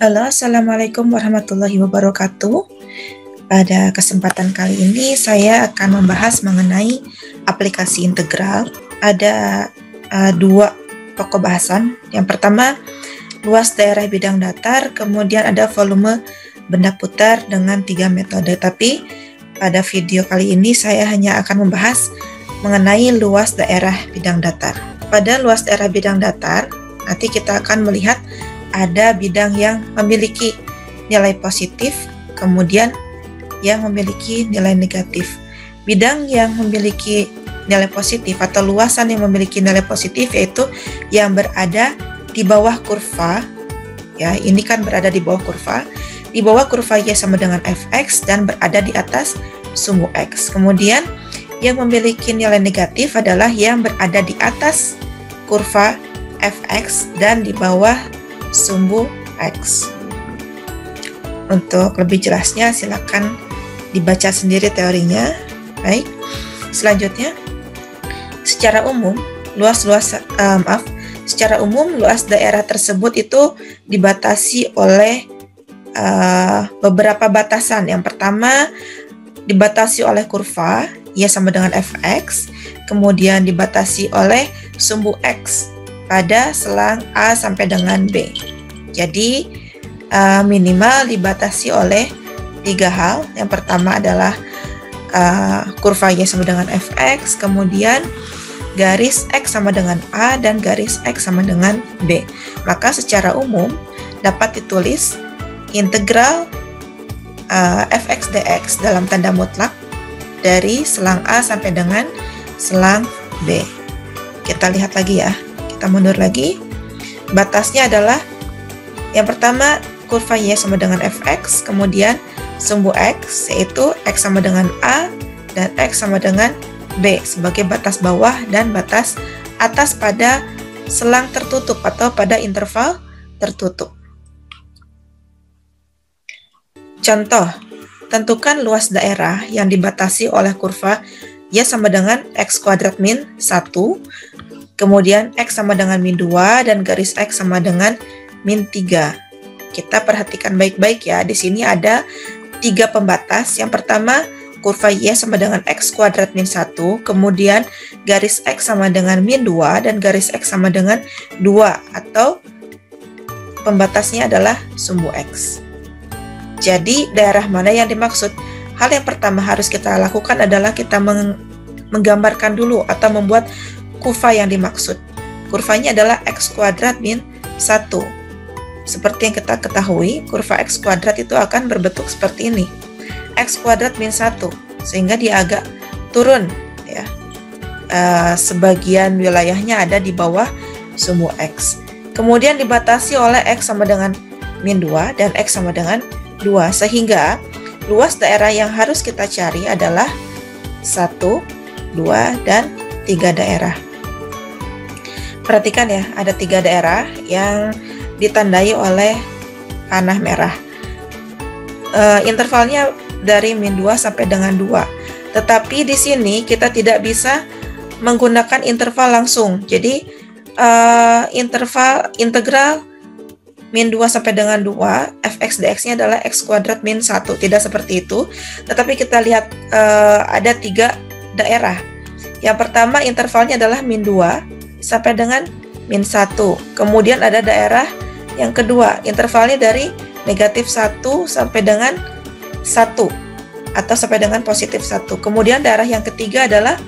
Halo, Assalamualaikum warahmatullahi wabarakatuh. Pada kesempatan kali ini saya akan membahas mengenai aplikasi integral. Ada dua pokok bahasan. Yang pertama, luas daerah bidang datar, kemudian ada volume benda putar dengan 3 metode. Tapi pada video kali ini saya hanya akan membahas mengenai luas daerah bidang datar. Pada luas daerah bidang datar, nanti kita akan melihat ada bidang yang memiliki nilai positif, kemudian yang memiliki nilai negatif. Bidang yang memiliki nilai positif atau luasan yang memiliki nilai positif yaitu yang berada di bawah kurva. Ya, ini kan berada di bawah kurva. Di bawah kurva Y sama dengan Fx dan berada di atas sumbu X. Kemudian yang memiliki nilai negatif adalah yang berada di atas kurva Fx dan di bawah sumbu X. Untuk lebih jelasnya silakan dibaca sendiri teorinya. Baik. Selanjutnya, secara umum luas daerah tersebut itu dibatasi oleh beberapa batasan. Yang pertama dibatasi oleh kurva Y sama dengan Fx, kemudian dibatasi oleh sumbu X pada selang A sampai dengan B. Jadi minimal dibatasi oleh 3 hal. Yang pertama adalah kurva Y sama dengan Fx, kemudian garis X sama dengan A dan garis X sama dengan B. Maka secara umum dapat ditulis integral Fx dx dalam tanda mutlak dari selang A sampai dengan selang B. Kita lihat lagi ya. Kita mundur lagi. Batasnya adalah yang pertama kurva Y sama dengan Fx, kemudian sumbu X yaitu X sama dengan A dan X sama dengan B sebagai batas bawah dan batas atas pada selang tertutup atau pada interval tertutup. Contoh, tentukan luas daerah yang dibatasi oleh kurva Y sama dengan X kuadrat min 1, kemudian X sama dengan min 2 dan garis X sama dengan min 3. Kita perhatikan baik-baik ya. Di sini ada 3 pembatas. Yang pertama, kurva Y sama dengan X kuadrat min 1, kemudian garis X sama dengan min 2 dan garis X sama dengan 2 atau pembatasnya adalah sumbu X. Jadi daerah mana yang dimaksud? Hal yang pertama harus kita lakukan adalah kita menggambarkan dulu atau membuat kurva yang dimaksud. Kurvanya adalah X kuadrat min 1. Seperti yang kita ketahui, kurva X kuadrat itu akan berbentuk seperti ini. X kuadrat min 1, sehingga dia agak turun ya. Sebagian wilayahnya ada di bawah sumbu X. Kemudian dibatasi oleh X sama dengan min 2 dan X sama dengan 2, sehingga luas daerah yang harus kita cari adalah 1, 2, dan 3 daerah. Perhatikan ya, ada 3 daerah yang ditandai oleh panah merah. Intervalnya dari min 2 sampai dengan 2. Tetapi di sini kita tidak bisa menggunakan interval langsung. Jadi integral min 2 sampai dengan 2, Fx dx-nya adalah X kuadrat min 1. Tidak seperti itu. Tetapi kita lihat ada 3 daerah. Yang pertama intervalnya adalah min 2 sampai dengan min 1. Kemudian ada daerah yang kedua, intervalnya dari negatif 1 sampai dengan 1 atau sampai dengan positif 1. Kemudian daerah yang ketiga adalah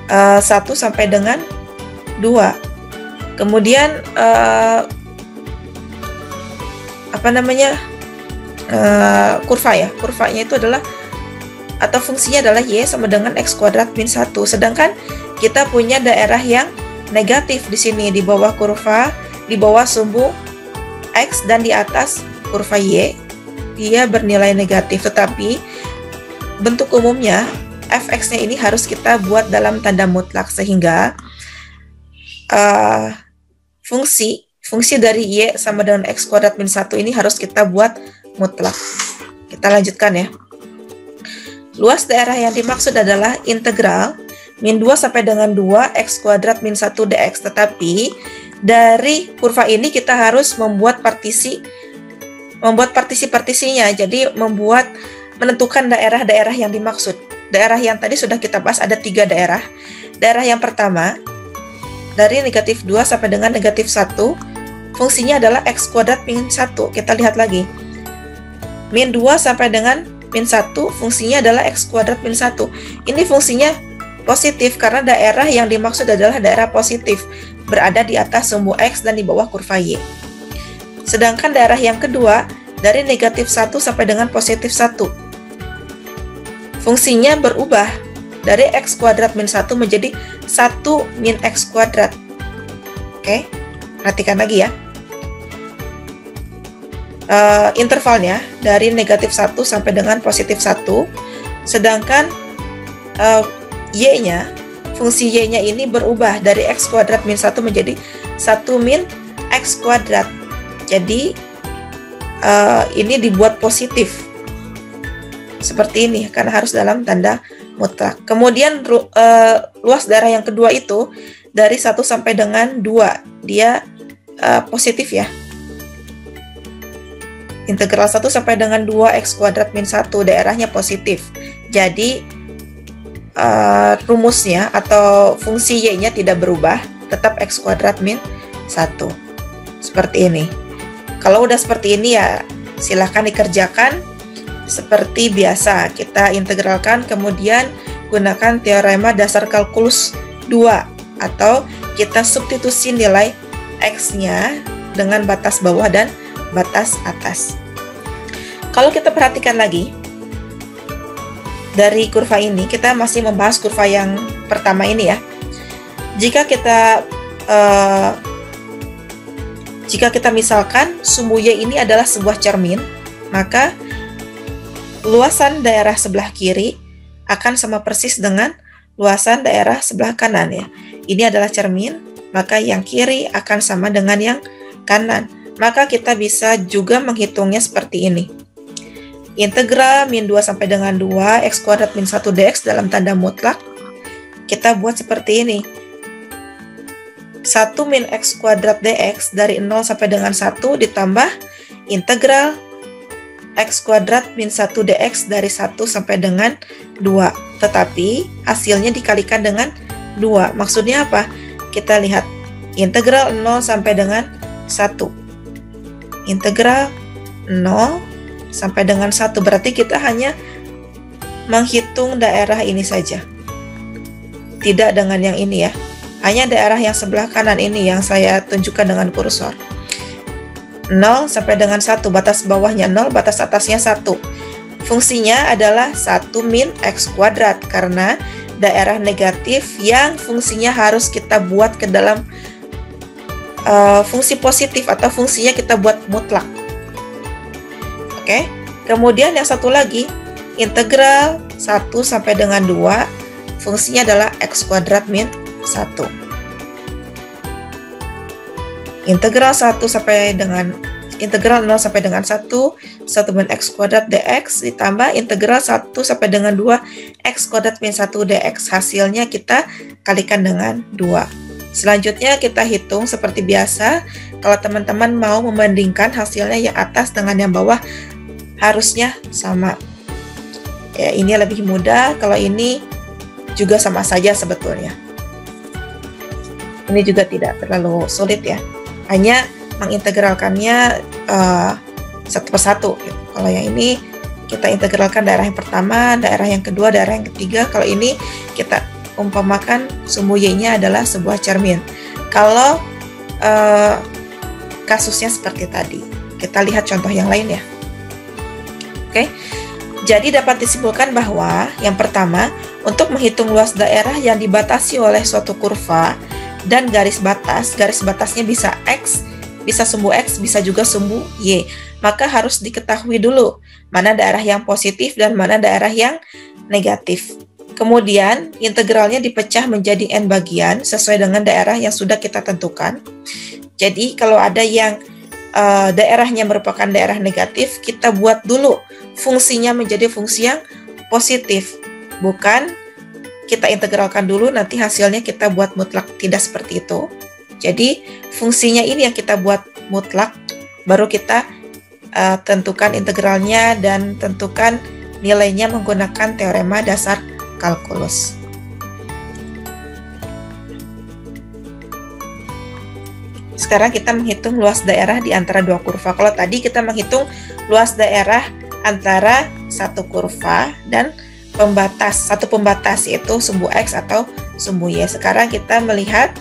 1 sampai dengan 2. Kemudian kurva ya. Kurvanya itu adalah atau fungsinya adalah Y sama dengan X kuadrat min 1. Sedangkan kita punya daerah yang negatif di sini di bawah kurva, di bawah sumbu X dan di atas kurva Y, dia bernilai negatif. Tetapi bentuk umumnya Fx-nya ini harus kita buat dalam tanda mutlak, sehingga fungsi dari Y sama dengan X kuadrat min 1 ini harus kita buat mutlak. Kita lanjutkan ya. Luas daerah yang dimaksud adalah integral min 2 sampai dengan 2 X kuadrat min 1 dx. Tetapi dari kurva ini kita harus membuat partisi membuat partisi-partisinya. Jadi menentukan daerah-daerah yang dimaksud. Daerah yang tadi sudah kita bahas ada 3 daerah. Daerah yang pertama, dari negatif 2 sampai dengan negatif 1, fungsinya adalah x kuadrat min 1. Kita lihat lagi. Min 2 sampai dengan min 1, fungsinya adalah x kuadrat min 1. Ini fungsinya positif karena daerah yang dimaksud adalah daerah positif, berada di atas sumbu x dan di bawah kurva y. Sedangkan daerah yang kedua, dari negatif 1 sampai dengan positif 1. Fungsinya berubah dari x kuadrat min 1 menjadi 1 min x kuadrat. Oke, perhatikan lagi ya. Intervalnya dari negatif 1 sampai dengan positif 1, sedangkan y-nya, fungsi y-nya ini berubah dari x kuadrat min 1 menjadi 1 min x kuadrat. Jadi ini dibuat positif seperti ini karena harus dalam tanda mutlak. Kemudian luas daerah yang kedua itu dari 1 sampai dengan 2, dia positif ya. Integral 1 sampai dengan 2 x kuadrat min 1, daerahnya positif. Jadi rumusnya atau fungsi y-nya tidak berubah, tetap x kuadrat min 1. Seperti ini. Kalau udah seperti ini ya silahkan dikerjakan seperti biasa. Kita integralkan, kemudian gunakan teorema dasar kalkulus 2, atau kita substitusi nilai x-nya dengan batas bawah dan batas atas. Kalau kita perhatikan lagi dari kurva ini, kita masih membahas kurva yang pertama ini ya. Jika kita misalkan sumbu y ini adalah sebuah cermin, maka luasan daerah sebelah kiri akan sama persis dengan luasan daerah sebelah kanan ya. Ini adalah cermin, maka yang kiri akan sama dengan yang kanan. Maka kita bisa juga menghitungnya seperti ini. Integral min 2 sampai dengan 2 x kuadrat min 1 dx dalam tanda mutlak, kita buat seperti ini. 1 min x kuadrat dx dari 0 sampai dengan 1 ditambah integral x kuadrat min 1 dx dari 1 sampai dengan 2. Tetapi hasilnya dikalikan dengan 2. Maksudnya apa? Kita lihat integral 0 sampai dengan 1. Integral 0 sampai dengan 1, berarti kita hanya menghitung daerah ini saja. Tidak dengan yang ini ya. Hanya daerah yang sebelah kanan ini yang saya tunjukkan dengan kursor. 0 sampai dengan 1, batas bawahnya 0, batas atasnya 1. Fungsinya adalah 1 min x kuadrat karena daerah negatif yang fungsinya harus kita buat ke dalam fungsi positif atau fungsinya kita buat mutlak. Oke. Kemudian yang satu lagi, integral 1 sampai dengan 2, fungsinya adalah x kuadrat min 1. Integral 0 sampai dengan 1, 1 min x kuadrat dx ditambah integral 1 sampai dengan 2 x kuadrat min 1 dx. Hasilnya kita kalikan dengan 2. Selanjutnya kita hitung seperti biasa. Kalau teman-teman mau membandingkan hasilnya yang atas dengan yang bawah, harusnya sama. Ya, ini lebih mudah. Kalau ini juga sama saja sebetulnya. Ini juga tidak terlalu sulit ya. Hanya mengintegralkannya satu persatu. Gitu. Kalau yang ini kita integralkan daerah yang pertama, daerah yang kedua, daerah yang ketiga. Kalau ini kita umpamakan sumbu y-nya adalah sebuah cermin. Kalau kasusnya seperti tadi, kita lihat contoh yang lain ya. Oke, jadi dapat disimpulkan bahwa yang pertama, untuk menghitung luas daerah yang dibatasi oleh suatu kurva dan garis batasnya bisa x, bisa sumbu x, bisa juga sumbu y. Maka harus diketahui dulu mana daerah yang positif dan mana daerah yang negatif. Kemudian integralnya dipecah menjadi n bagian sesuai dengan daerah yang sudah kita tentukan. Jadi kalau ada yang daerahnya merupakan daerah negatif, kita buat dulu fungsinya menjadi fungsi yang positif. Bukan kita integralkan dulu nanti hasilnya kita buat mutlak, tidak seperti itu. Jadi fungsinya ini yang kita buat mutlak, baru kita tentukan integralnya dan tentukan nilainya menggunakan teorema dasar kalkulus. Sekarang kita menghitung luas daerah di antara dua kurva. Kalau tadi kita menghitung luas daerah antara satu kurva dan satu pembatas yaitu sumbu X atau sumbu Y. Sekarang kita melihat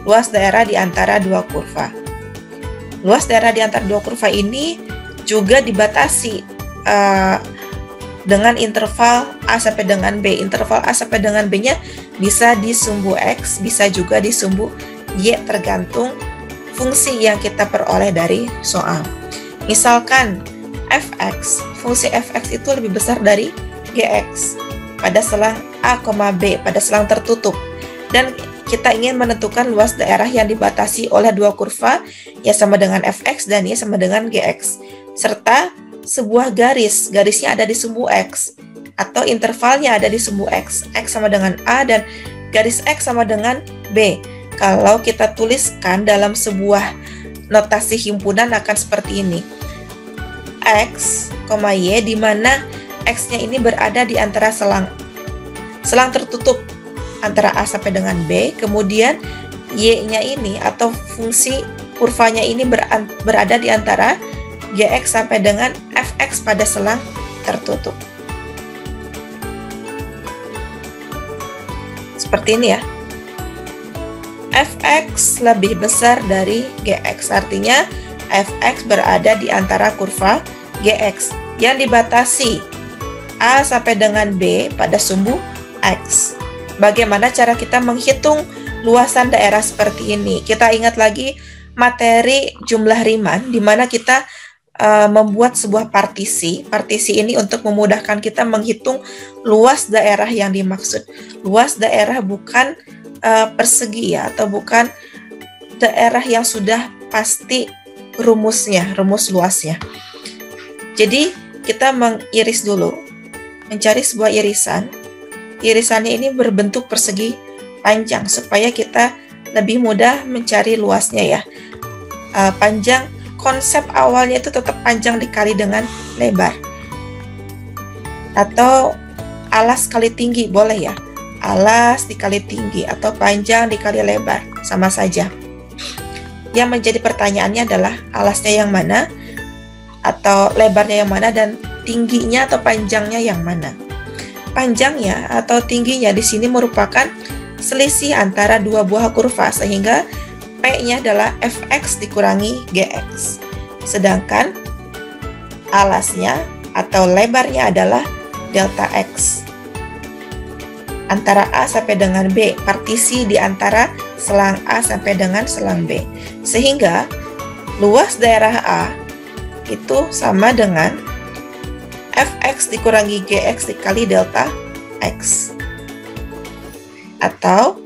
luas daerah di antara dua kurva. Luas daerah di antara dua kurva ini juga dibatasi dengan interval A sampai dengan B. Interval A sampai dengan B-nya bisa di sumbu X, bisa juga di sumbu Y, tergantung fungsi yang kita peroleh dari soal. Misalkan fx, fungsi fx itu lebih besar dari gx pada selang A, B, pada selang tertutup. Dan kita ingin menentukan luas daerah yang dibatasi oleh dua kurva, Y sama dengan fx dan Y sama dengan gx. Serta sebuah garisnya ada di sumbu X, atau intervalnya ada di sumbu X sama dengan A dan garis X sama dengan B. Kalau kita tuliskan dalam sebuah notasi himpunan akan seperti ini. X, Y, di mana X-nya ini berada di antara selang tertutup antara A sampai dengan B, kemudian Y-nya ini atau fungsi kurvanya ini berada di antara Gx sampai dengan Fx pada selang tertutup. Seperti ini ya. Fx lebih besar dari Gx, artinya Fx berada di antara kurva Gx yang dibatasi A sampai dengan B pada sumbu X. Bagaimana cara kita menghitung luasan daerah seperti ini? Kita ingat lagi materi jumlah Riemann di mana kita membuat sebuah partisi. Partisi ini untuk memudahkan kita menghitung luas daerah yang dimaksud. Luas daerah bukan persegi ya, atau bukan daerah yang sudah pasti rumus luasnya. Jadi kita mengiris dulu, mencari sebuah irisan. Irisannya ini berbentuk persegi panjang supaya kita lebih mudah mencari luasnya ya. Panjang, konsep awalnya itu tetap panjang dikali dengan lebar, atau alas kali tinggi boleh ya. Alas dikali tinggi atau panjang dikali lebar, sama saja. Yang menjadi pertanyaannya adalah alasnya yang mana, atau lebarnya yang mana, dan tingginya atau panjangnya yang mana. Panjangnya atau tingginya di sini merupakan selisih antara dua buah kurva, sehingga P-nya adalah Fx dikurangi Gx. Sedangkan alasnya atau lebarnya adalah delta X. Antara A sampai dengan B, partisi di antara selang A sampai dengan selang B. Sehingga luas daerah A itu sama dengan Fx dikurangi Gx dikali delta X. Atau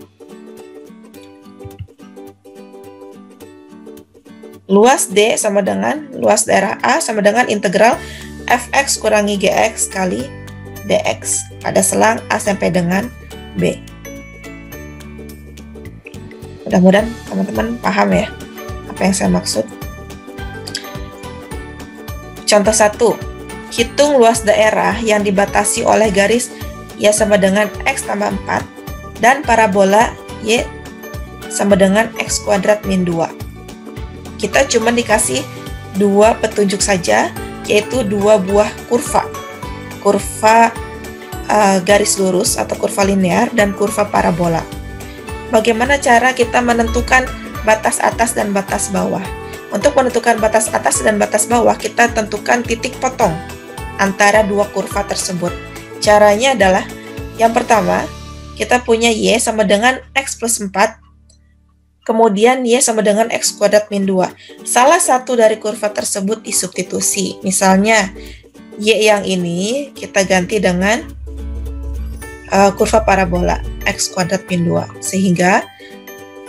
luas D sama dengan luas daerah A sama dengan integral Fx kurangi Gx kali dx pada selang A sampai dengan B. Mudah-mudahan teman-teman paham ya apa yang saya maksud. Contoh 1. Hitung luas daerah yang dibatasi oleh garis Y sama dengan X tambah 4 dan parabola Y sama dengan X kuadrat min 2. Kita cuma dikasih dua petunjuk saja, yaitu dua buah kurva. Kurva garis lurus atau kurva linear dan kurva parabola. Bagaimana cara kita menentukan batas atas dan batas bawah? Untuk menentukan batas atas dan batas bawah, kita tentukan titik potong antara dua kurva tersebut. Caranya adalah, yang pertama, kita punya Y sama dengan X plus 4, kemudian Y sama dengan X kuadrat min 2. Salah satu dari kurva tersebut disubstitusi. Misalnya, Y yang ini kita ganti dengan kurva parabola X kuadrat min 2. Sehingga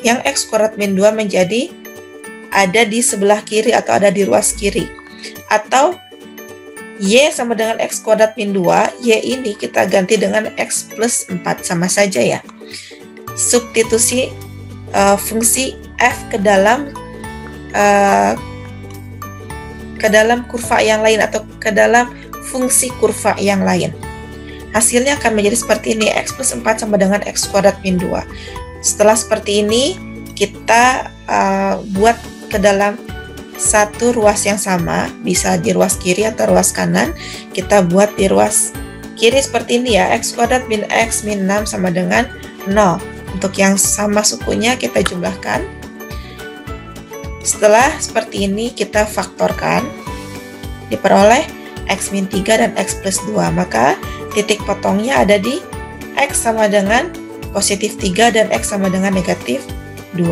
yang X kuadrat min 2 menjadi ada di sebelah kiri atau ada di ruas kiri. Atau Y sama dengan X kuadrat min 2, Y ini kita ganti dengan X plus 4, sama saja ya. Substitusi fungsi F ke dalam ke dalam kurva yang lain atau ke dalam fungsi kurva yang lain. Hasilnya akan menjadi seperti ini, X plus 4 sama dengan X kuadrat min 2. Setelah seperti ini, kita buat ke dalam satu ruas yang sama, bisa di ruas kiri atau ruas kanan. Kita buat di ruas kiri seperti ini ya, X kuadrat min X min 6 sama dengan 0. Untuk yang sama sukunya kita jumlahkan. Setelah seperti ini kita faktorkan, diperoleh X min 3 dan X plus 2. Maka titik potongnya ada di X sama dengan positif 3 dan X sama dengan negatif 2.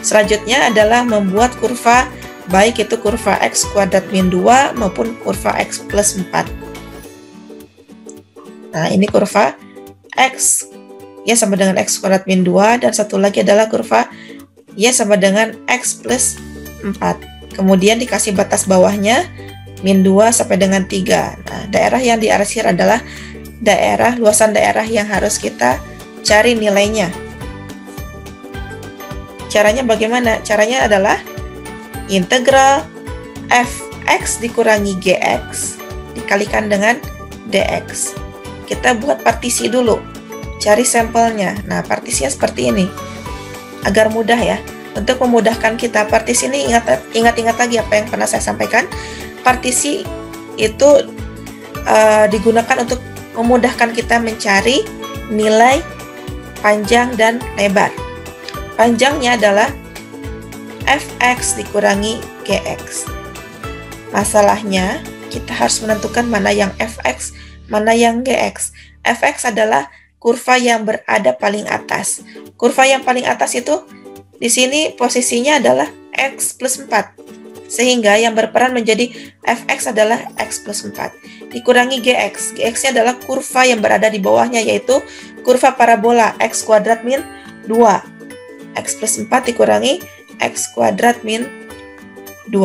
Selanjutnya adalah membuat kurva, baik itu kurva X kuadrat min 2 maupun kurva X plus 4. Nah, ini kurva X ya sama dengan X kuadrat min 2, dan satu lagi adalah kurva ya sama dengan X plus 4. Kemudian dikasih batas bawahnya min 2 sampai dengan 3. Nah, daerah yang diarsir adalah luasan daerah yang harus kita cari nilainya. Caranya bagaimana? Caranya adalah integral fx dikurangi gx dikalikan dengan dx. Kita buat partisi dulu, cari sampelnya. Nah, partisinya seperti ini, agar mudah ya. Untuk memudahkan kita partisi ini, ingat-ingat lagi apa yang pernah saya sampaikan. Partisi itu digunakan untuk memudahkan kita mencari nilai panjang dan lebar. Panjangnya adalah fx dikurangi gx. Masalahnya, kita harus menentukan mana yang fx, mana yang gx. Fx adalah kurva yang berada paling atas. Kurva yang paling atas itu di sini posisinya adalah x plus 4. Sehingga yang berperan menjadi fx adalah x plus 4. Dikurangi gx. Gx-nya adalah kurva yang berada di bawahnya, yaitu kurva parabola x kuadrat min 2. X plus 4 dikurangi X kuadrat min 2.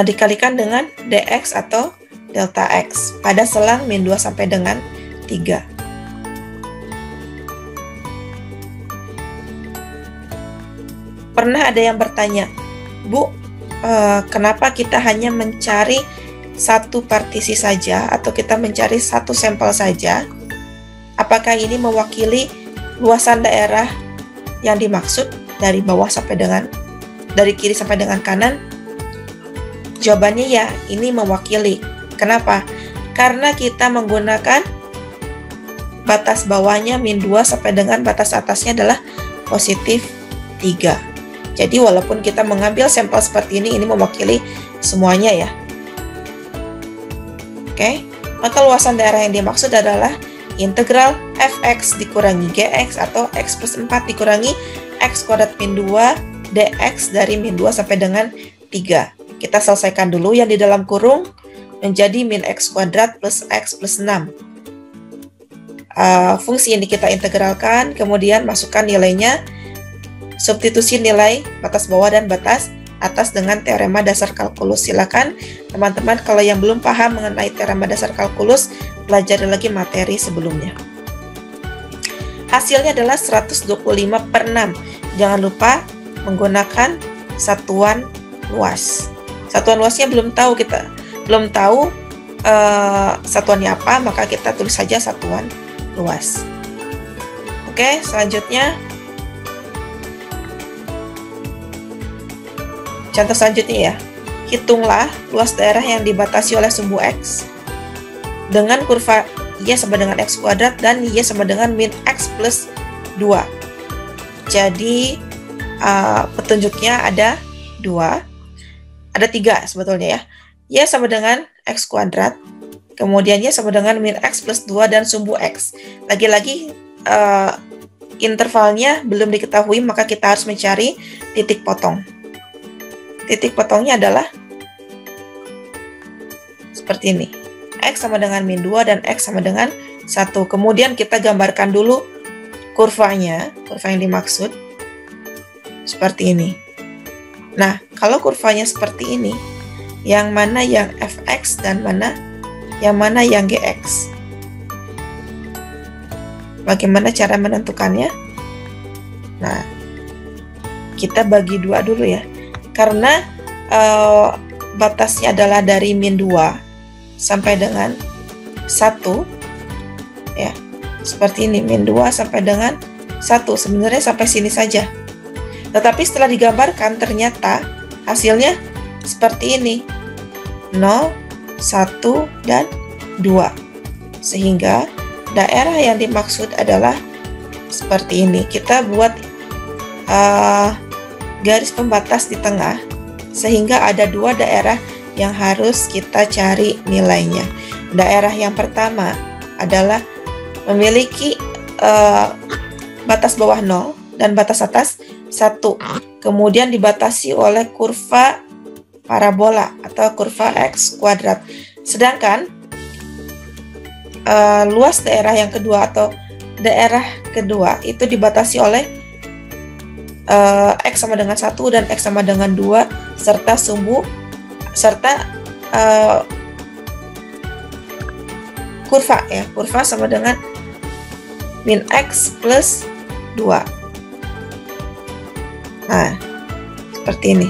Dikalikan dengan dx atau delta X pada selang min 2 sampai dengan 3. Pernah ada yang bertanya, Bu, kenapa kita hanya mencari satu partisi saja atau kita mencari satu sampel saja? Apakah ini mewakili luasan daerah yang dimaksud dari kiri sampai dengan kanan? Jawabannya ya, ini mewakili. Kenapa? Karena kita menggunakan batas bawahnya min 2 sampai dengan batas atasnya adalah positif 3. Jadi walaupun kita mengambil sampel seperti ini mewakili semuanya ya. Oke, maka luasan daerah yang dimaksud adalah integral fx dikurangi gx atau x plus 4 dikurangi x kuadrat min 2 dx dari min 2 sampai dengan 3. Kita selesaikan dulu yang di dalam kurung menjadi min x kuadrat plus x plus 6. Fungsi ini kita integralkan, kemudian masukkan nilainya, substitusi nilai batas bawah dan batas atas dengan teorema dasar kalkulus. Silakan teman-teman kalau yang belum paham mengenai teorema dasar kalkulus, pelajari lagi materi sebelumnya. Hasilnya adalah 125/6. Jangan lupa menggunakan satuan luas. Satuan luasnya belum tahu satuannya apa, maka kita tulis saja satuan luas. Oke, selanjutnya contoh selanjutnya ya. Hitunglah luas daerah yang dibatasi oleh sumbu X dengan kurva Y sama dengan X kuadrat dan Y sama dengan min X plus 2. Jadi petunjuknya ada 3 sebetulnya ya. Y sama dengan X kuadrat, kemudian Y sama dengan min X plus 2 dan sumbu X. Lagi-lagi intervalnya belum diketahui, maka kita harus mencari titik potong. Titik potongnya adalah seperti ini. X sama dengan min 2 dan X sama dengan 1. Kemudian kita gambarkan dulu kurvanya, kurva yang dimaksud. Seperti ini. Nah, kalau kurvanya seperti ini, yang mana yang fx dan yang mana yang gx? Bagaimana cara menentukannya? Nah, kita bagi dua dulu ya. Karena batasnya adalah dari min 2 sampai dengan 1 ya, seperti ini, min 2 sampai dengan 1. Sebenarnya sampai sini saja, tetapi setelah digambarkan ternyata hasilnya seperti ini, 0, 1, dan 2, sehingga daerah yang dimaksud adalah seperti ini. Kita buat garis pembatas di tengah, sehingga ada 2 daerah yang harus kita cari nilainya. Daerah yang pertama adalah memiliki batas bawah 0 dan batas atas 1, kemudian dibatasi oleh kurva parabola atau kurva X kuadrat. Sedangkan luas daerah yang kedua atau daerah kedua itu dibatasi oleh X sama dengan 1 dan X sama dengan 2 serta kurva ya, kurva sama dengan min X plus 2. Nah, seperti ini.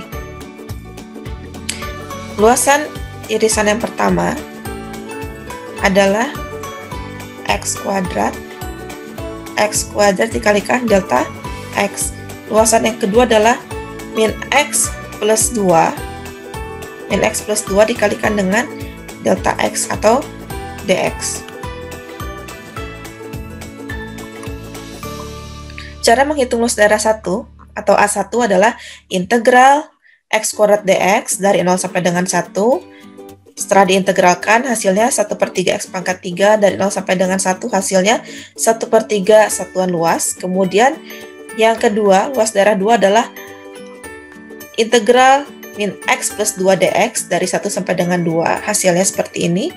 Luasan irisan yang pertama adalah X kuadrat dikalikan delta X. Luasan yang kedua adalah min X plus 2 dikalikan dengan delta X atau dx. Cara menghitung luas daerah 1 atau A1 adalah integral X kuadrat dx dari 0 sampai dengan 1. Setelah diintegralkan hasilnya 1/3 X pangkat 3, dari 0 sampai dengan 1 hasilnya 1/3 satuan luas. Kemudian yang kedua, luas daerah 2 adalah integral min X plus 2 dx dari 1 sampai dengan 2, hasilnya seperti ini.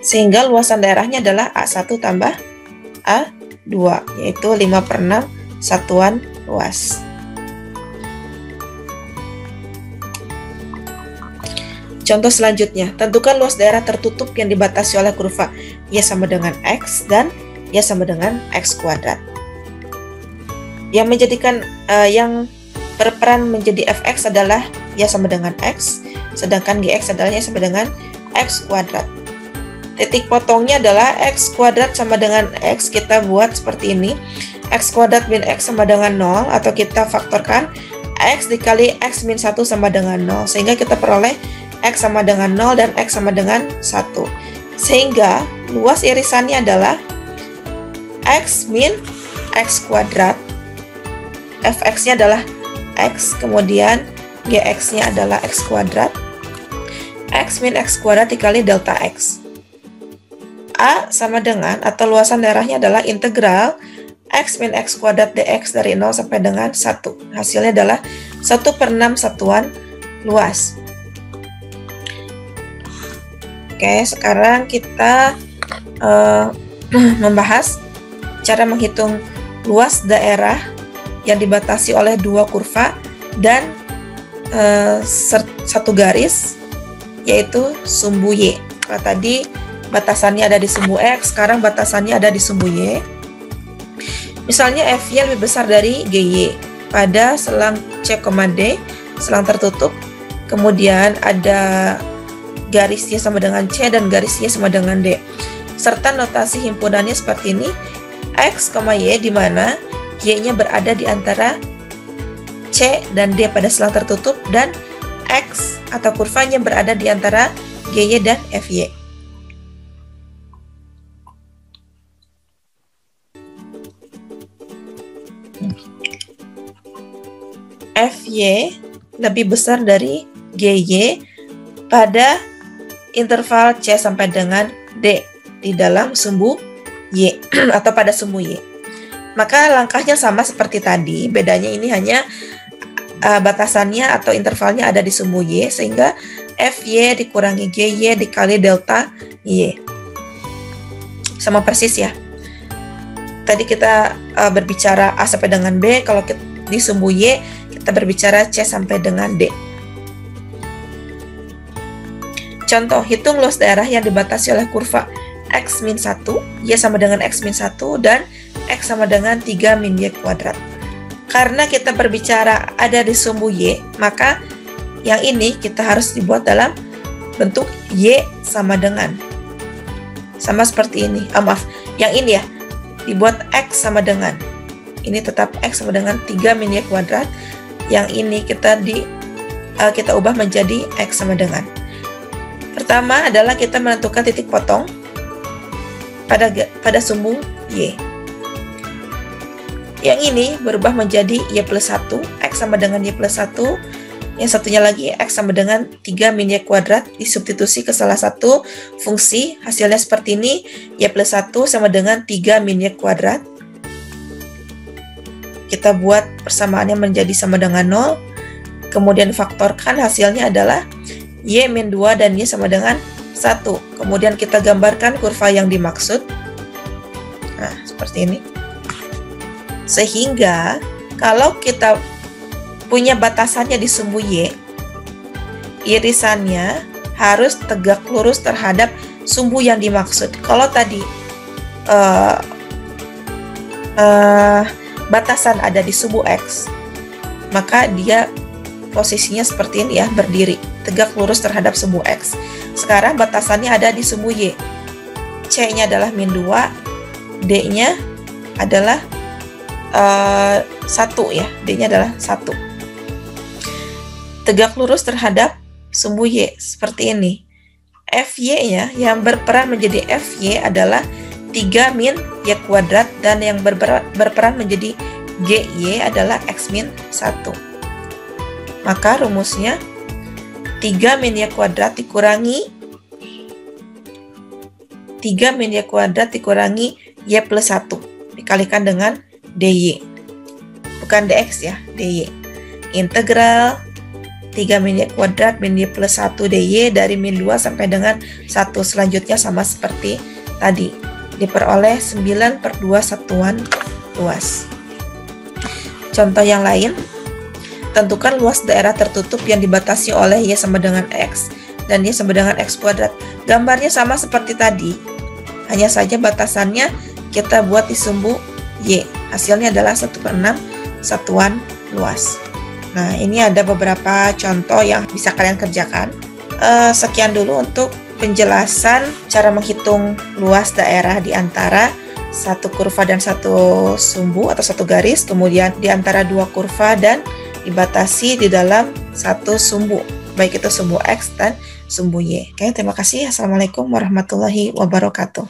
Sehingga luasan daerahnya adalah A1 tambah A2, yaitu 5/6 satuan luas. Contoh selanjutnya, tentukan luas daerah tertutup yang dibatasi oleh kurva Y sama dengan X dan Y sama dengan X kuadrat. Yang menjadikan yang berperan menjadi Fx adalah Y sama dengan X, sedangkan Gx adalah Y sama dengan X kuadrat. Titik potongnya adalah X kuadrat sama dengan X, kita buat seperti ini. X kuadrat min X sama dengan 0, atau kita faktorkan X dikali X min 1 sama dengan 0, sehingga kita peroleh X sama dengan 0 dan X sama dengan 1. Sehingga luas irisannya adalah X min X kuadrat, Fx-nya adalah X, kemudian Gx-nya adalah X kuadrat, X min X kuadrat dikali delta X. A sama dengan, atau luasan daerahnya adalah integral X min X kuadrat dx dari 0 sampai dengan 1. Hasilnya adalah 1/6 satuan luas. Oke, sekarang kita membahas cara menghitung luas daerah yang dibatasi oleh 2 kurva dan satu garis, yaitu sumbu Y. Kalau tadi batasannya ada di sumbu X, sekarang batasannya ada di sumbu Y. Misalnya FY lebih besar dari GY pada selang C, D, selang tertutup, kemudian ada garis Y sama dengan C dan garis Y sama dengan D, serta notasi himpunannya seperti ini, X, Y, di mana Y-nya berada di antara C dan D pada selang tertutup, dan X atau kurvanya berada di antara GY dan FY. FY lebih besar dari GY pada interval C sampai dengan D di dalam sumbu Y atau pada sumbu Y. Maka langkahnya sama seperti tadi, bedanya ini hanya batasannya atau intervalnya ada di sumbu Y, sehingga FY dikurangi GY dikali delta Y. Sama persis ya. Tadi kita berbicara A sampai dengan B, kalau di sumbu Y kita berbicara C sampai dengan D. Contoh, hitung luas daerah yang dibatasi oleh kurva X min 1, Y sama dengan X min 1, dan X sama dengan 3 min Y kuadrat. karena kita berbicara ada di sumbu Y, maka yang ini kita harus dibuat dalam bentuk Y sama dengan. Sama seperti ini. Maaf, yang ini ya, dibuat X sama dengan. Ini tetap X sama dengan 3 min Y kuadrat. Yang ini kita ubah menjadi X sama dengan. Pertama adalah kita menentukan titik potong pada sumbu Y. Yang ini berubah menjadi Y plus 1, X sama dengan Y plus 1. Yang satunya lagi X sama dengan 3 min Y kuadrat, disubstitusi ke salah satu fungsi, hasilnya seperti ini, Y plus 1 sama dengan 3 min Y kuadrat. Kita buat persamaannya menjadi sama dengan 0, kemudian faktorkan, hasilnya adalah Y min 2 dan Y sama dengan 1. Kemudian kita gambarkan kurva yang dimaksud. Nah, seperti ini. Sehingga kalau kita punya batasannya di sumbu Y, irisannya harus tegak lurus terhadap sumbu yang dimaksud. Kalau tadi batasan ada di sumbu X, maka dia posisinya seperti ini ya, berdiri tegak lurus terhadap sumbu X. Sekarang batasannya ada di sumbu Y, C-nya adalah min 2, D-nya adalah 1 ya, D-nya adalah 1. Tegak lurus terhadap sumbu Y seperti ini. FY-nya yang berperan menjadi FY adalah 3 min Y kuadrat, dan yang berperan menjadi GY adalah X min 1. Maka rumusnya 3 min Y kuadrat dikurangi 3 min Y kuadrat dikurangi Y plus 1 dikalikan dengan DY, bukan DX ya, DY. Integral 3 min Y kuadrat min Y plus 1 DY dari min 2 sampai dengan 1. Selanjutnya sama seperti tadi, diperoleh 9/2 satuan luas. Contoh yang lain, tentukan luas daerah tertutup yang dibatasi oleh Y sama dengan X dan Y sama dengan X kuadrat. Gambarnya sama seperti tadi, hanya saja batasannya kita buat di sumbu Y. Hasilnya adalah 1/6 satuan luas. Nah, ini ada beberapa contoh yang bisa kalian kerjakan. Sekian dulu untuk penjelasan cara menghitung luas daerah di antara satu kurva dan satu sumbu atau satu garis, kemudian di antara dua kurva dan dibatasi di dalam satu sumbu, baik itu sumbu X dan sumbu Y. Oke, terima kasih. Assalamualaikum warahmatullahi wabarakatuh.